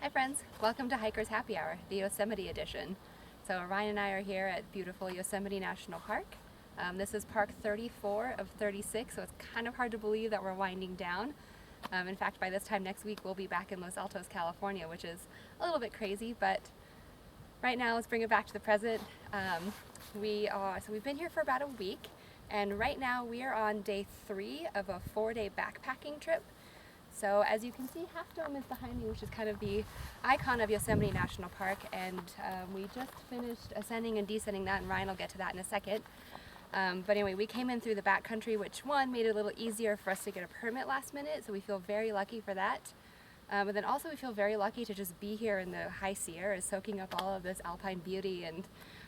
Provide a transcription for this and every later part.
Hi friends, welcome to Hiker's Happy Hour, the Yosemite edition. So Ryan and I are here at beautiful Yosemite National Park. This is park 34 of 36, so it's kind of hard to believe that we're winding down. In fact, by this time next week we'll be back in Los Altos, California, which is a little bit crazy, but right now let's bring it back to the present. We've been here for about a week, and right now we are on day 3 of a 4-day backpacking trip. So as you can see, Half Dome is behind me, which is kind of the icon of Yosemite National Park, and we just finished ascending and descending that, and Ryan will get to that in a second. But anyway, we came in through the backcountry, which one made it a little easier for us to get a permit last minute, so we feel very lucky for that. But then also we feel very lucky to just be here in the high Sierras, soaking up all of this alpine beauty. And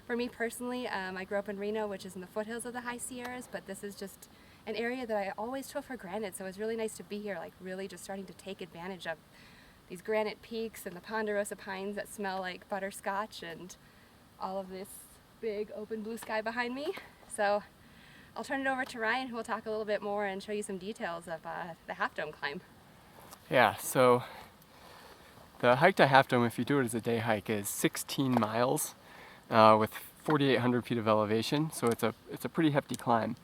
for me personally, I grew up in Reno, which is in the foothills of the high Sierras, but this is just an area that I always took for granted, so it's really nice to be here, like really just starting to take advantage of these granite peaks and the ponderosa pines that smell like butterscotch and all of this big open blue sky behind me. So I'll turn it over to Ryan, who will talk a little bit more and show you some details of the Half Dome climb. Yeah, so the hike to Half Dome, if you do it as a day hike, is 16 miles with 4,800 feet of elevation, so it's a pretty hefty climb.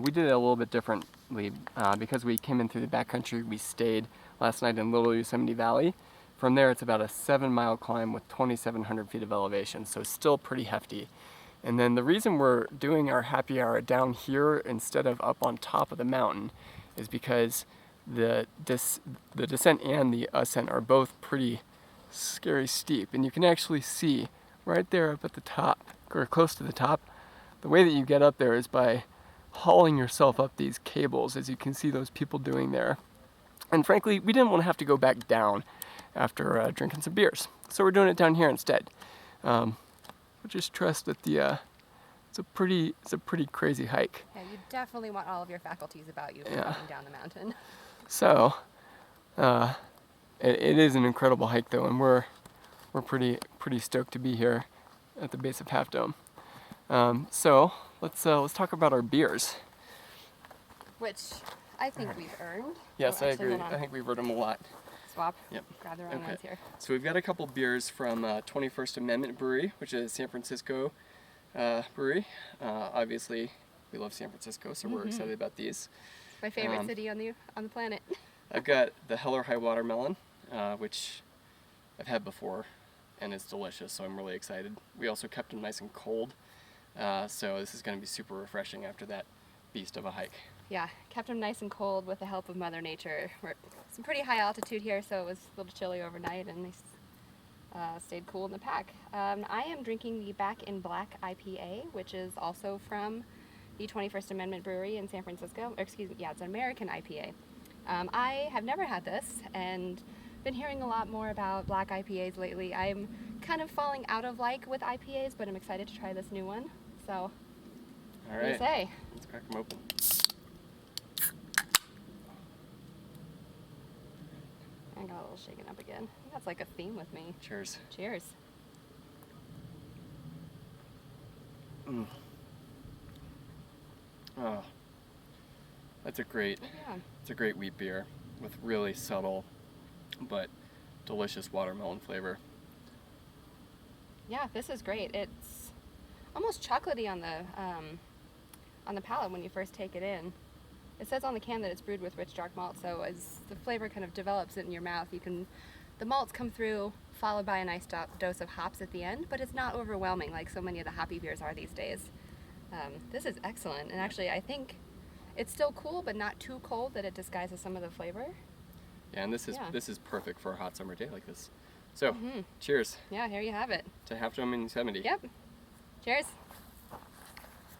We did it a little bit differently because we came in through the backcountry. We stayed last night in Little Yosemite Valley. From there, it's about a 7-mile climb with 2,700 feet of elevation, so still pretty hefty. And then the reason we're doing our happy hour down here instead of up on top of the mountain is because the descent and the ascent are both pretty scary steep, and you can actually see right there up at the top, or close to the top. The way that you get up there is by hauling yourself up these cables, as you can see those people doing there. And frankly, we didn't want to have to go back down after drinking some beers, so we're doing it down here instead. We'll just trust that it's a pretty crazy hike. Yeah, you definitely want all of your faculties about you going down the mountain. So it is an incredible hike though, and we're pretty stoked to be here at the base of Half Dome. So let's talk about our beers, Which I think we've earned. Yes, Oh, I actually, agree. I think we've heard them a lot. Swap. Yep. Grab the wrong ones here. So we've got a couple beers from 21st Amendment Brewery, which is a San Francisco brewery. Obviously, we love San Francisco, so we're excited about these. My favorite city on the planet. I've got the Hell or High Watermelon, which I've had before, and it's delicious, so I'm really excited. We also kept them nice and cold, so this is going to be super refreshing after that beast of a hike. Yeah, kept them nice and cold with the help of Mother Nature. We're some pretty high altitude here, so it was a little chilly overnight, and they stayed cool in the pack. I am drinking the Back in Black IPA, which is also from the 21st Amendment Brewery in San Francisco. Or excuse me, yeah, it's an American IPA. I have never had this, and been hearing a lot more about black IPAs lately. I'm kind of falling out of with IPAs, but I'm excited to try this new one. So, All what do you right, say? let's crack them open. I got a little shaken up again. I think that's like a theme with me. Cheers. Cheers. Mm. Oh, that's a great wheat beer with really subtle but delicious watermelon flavor. Yeah, this is great. It's almost chocolatey on the palate when you first take it in. It says on the can that it's brewed with rich dark malt, so as the flavor kind of develops in your mouth, the malts come through, followed by a nice dose of hops at the end, but it's not overwhelming like so many of the hoppy beers are these days. This is excellent, and actually I think it's still cool, but not too cold that it disguises some of the flavor. Yeah, and this is perfect for a hot summer day like this. So, cheers. Yeah, here you have it. To Half Dome in Yosemite. Yep. Cheers.